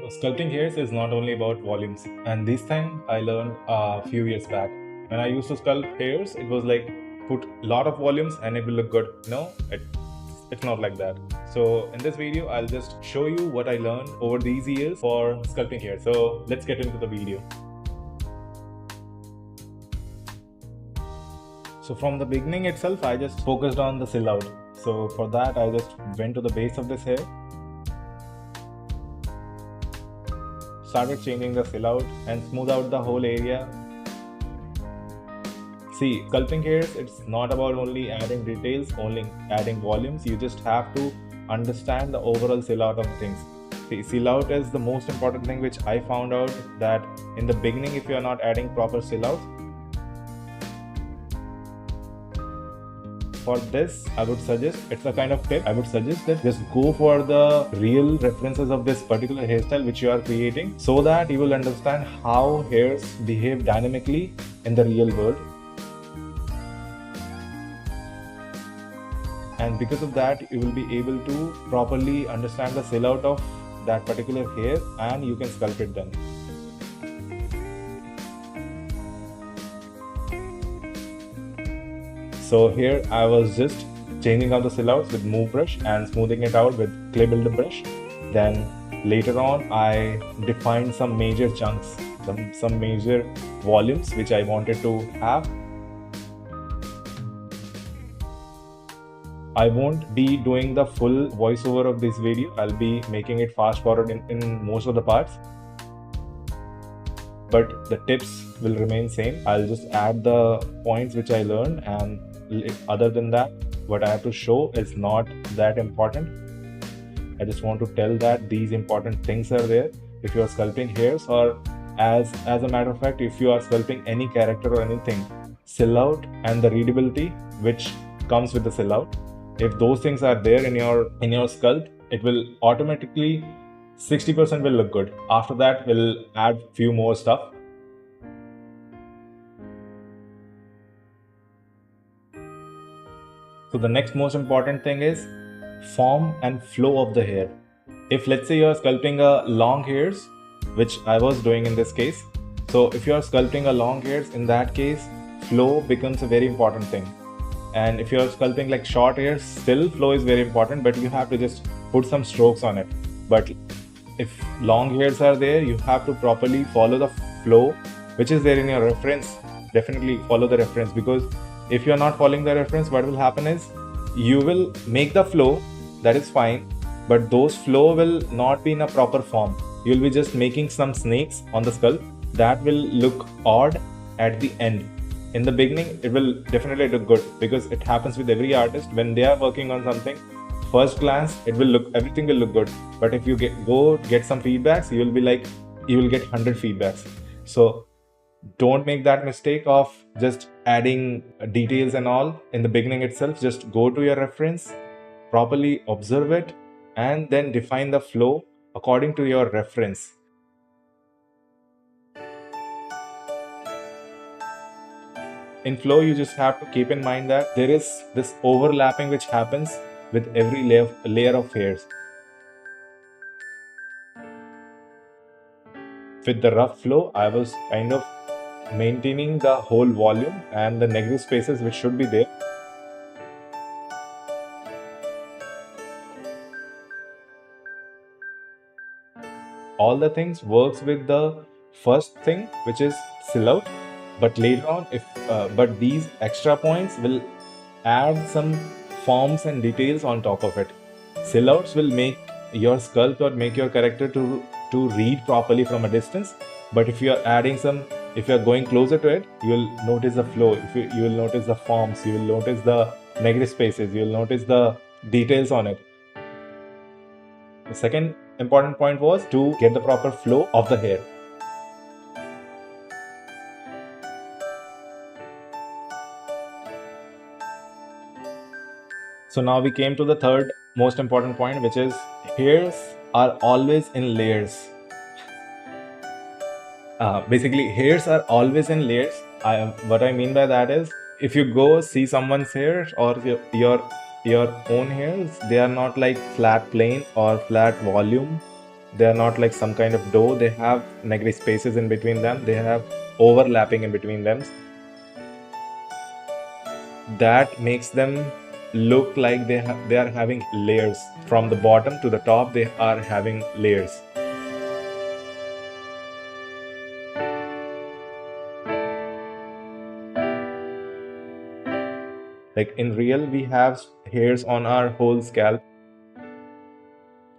Sculpting hairs is not only about volumes, and this thing I learned a few years back. When I used to sculpt hairs, it was like put a lot of volumes and it will look good. No, it's not like that. So in this video, I'll just show you what I learned over these years for sculpting hair. So let's get into the video. So from the beginning itself, I just focused on the silhouette. So for that, I just went to the base of this hair, started changing the silhouette and smooth out the whole area. See, sculpting hairs, it's not about only adding details, only adding volumes. You just have to understand the overall silhouette of things. See, silhouette is the most important thing, which I found out that in the beginning, if you are not adding proper silhouette, for this, I would suggest, it's a kind of tip, I would suggest that just go for the real references of this particular hairstyle which you are creating, so that you will understand how hairs behave dynamically in the real world. And because of that, you will be able to properly understand the silhouette of that particular hair and you can sculpt it then. So here I was just changing out the silhouettes with move brush and smoothing it out with clay builder brush. Then later on I defined some major chunks, some major volumes which I wanted to have. I won't be doing the full voiceover of this video. I'll be making it fast forward in most of the parts. But the tips will remain same. I'll just add the points which I learned, and other than that, what I have to show is not that important. I just want to tell that these important things are there if you are sculpting hairs, or as a matter of fact, if you are sculpting any character or anything, silhouette and the readability which comes with the silhouette, if those things are there in your sculpt, it will automatically 60% will look good. After that, we'll add few more stuff. So the next most important thing is form and flow of the hair. If let's say you are sculpting a long hairs, which I was doing in this case. So if you are sculpting a long hairs, in that case, flow becomes a very important thing. And if you are sculpting like short hairs, still flow is very important, but you have to just put some strokes on it. But if long hairs are there, you have to properly follow the flow which is there in your reference. Definitely follow the reference, because if you are not following the reference, what will happen is you will make the flow, that is fine, but those flow will not be in a proper form. You will be just making some snakes on the sculpt that will look odd at the end. In the beginning, it will definitely look good, because it happens with every artist. When they are working on something, first glance, everything will look good. But if you get some feedbacks, you will get 100 feedbacks. So don't make that mistake of just adding details and all in the beginning itself. Just go to your reference, properly observe it, and then define the flow according to your reference. In flow, you just have to keep in mind that there is this overlapping which happens with every layer of hairs. With the rough flow, I was kind of maintaining the whole volume and the negative spaces which should be there. All the things works with the first thing, which is silhouette, but later on, but these extra points will add some forms and details on top of it. Silhouettes will make your sculpt or make your character to read properly from a distance. But if you are going closer to it, you will notice the flow. You will notice the forms. You will notice the negative spaces. You will notice the details on it. The second important point was to get the proper flow of the hair. So now we came to the third most important point, which is hairs are always in layers. Basically, hairs are always in layers. What I mean by that is, if you go see someone's hair or your own hairs, they are not like flat plane or flat volume. They are not like some kind of dough. They have negative spaces in between them. They have overlapping in between them. That makes them look like they are having layers. From the bottom to the top, they are having layers. Like in real, we have hairs on our whole scalp.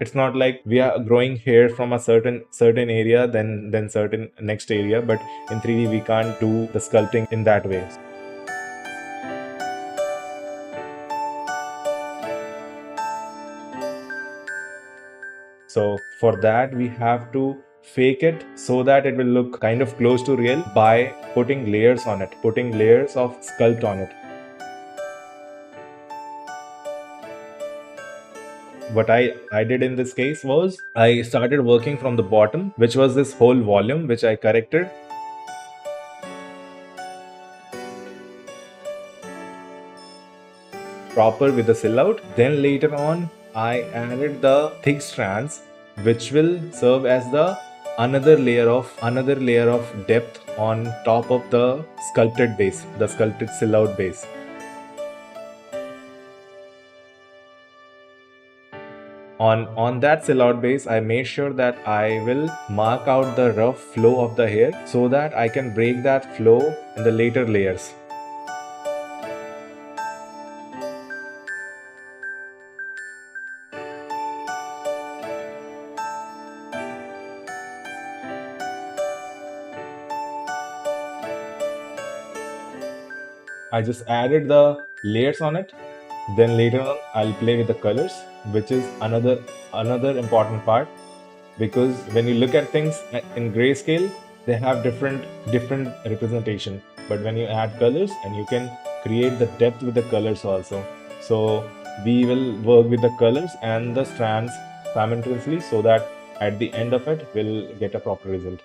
It's not like we are growing hair from a certain area, then certain next area. But in 3D, we can't do the sculpting in that way. So for that, we have to fake it so that it will look kind of close to real by putting layers on it, putting layers of sculpt on it. What I did in this case was I started working from the bottom, which was this whole volume, which I corrected. Proper with the sill out. Then later on, I added the thick strands, which will serve as the another layer of depth on top of the sculpted base, the sculpted sill out base. On that sill out base, I made sure that I will mark out the rough flow of the hair so that I can break that flow in the later layers. I just added the layers on it. Then later on, I'll play with the colors, which is another important part, because when you look at things in grayscale, they have different representation. But when you add colors, and you can create the depth with the colors also. So we will work with the colors and the strands simultaneously, so that at the end of it, we'll get a proper result.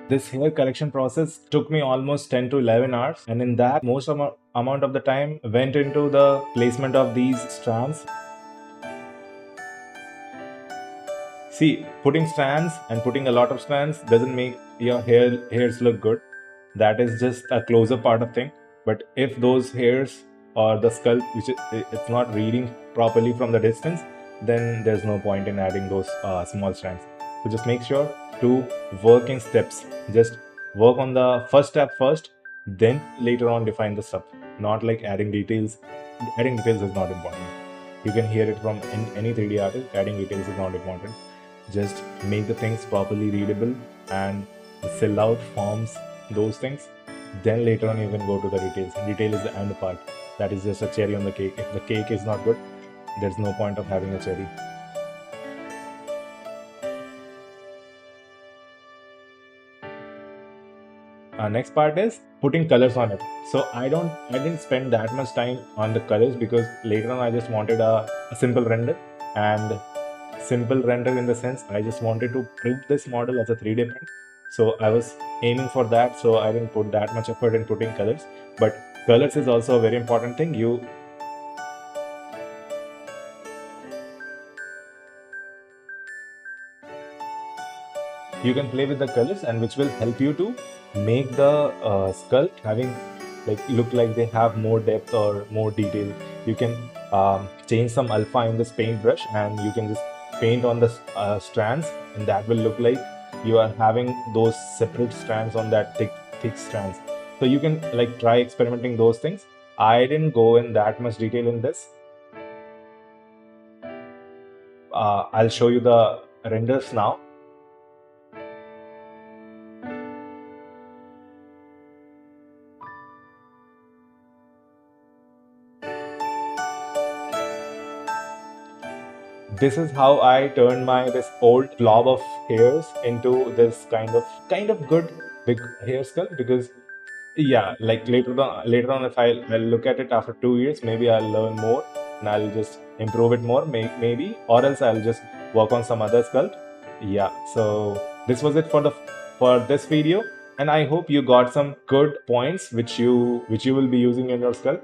This hair correction process took me almost 10 to 11 hours, and in that, most amount of the time went into the placement of these strands. See, putting strands and putting a lot of strands doesn't make your hairs look good. That is just a closer part of thing. But if those hairs or the scalp, it's not reading properly from the distance, then there's no point in adding those small strands. So just make sure to work in steps. Just work on the first step first, then later on define the stuff. Not like adding details. Adding details is not important. You can hear it from any 3D artist. Adding details is not important. Just make the things properly readable and fill out forms, those things. Then later on you can go to the details. Detail is the end part. That is just a cherry on the cake. If the cake is not good, there's no point of having a cherry. Next part is putting colors on it. So I didn't spend that much time on the colors, because later on I just wanted a simple render. And simple render in the sense, I just wanted to print this model as a 3D print. So I was aiming for that, so I didn't put that much effort in putting colors. But colors is also a very important thing. You can play with the colors, and which will help you to make the sculpt having look like they have more depth or more detail. You can change some alpha in this paintbrush, and you can just paint on the strands, and that will look like you are having those separate strands on that thick strands. So you can try experimenting those things. I didn't go in that much detail in this. I'll show you the renders now. This is how I turned this old blob of hairs into this kind of good big hair sculpt. Because yeah, later on, if I'll look at it after 2 years, maybe I'll learn more and I'll just improve it more, maybe, or else I'll just work on some other sculpt. Yeah, so this was it for this video. and I hope you got some good points which you will be using in your sculpt.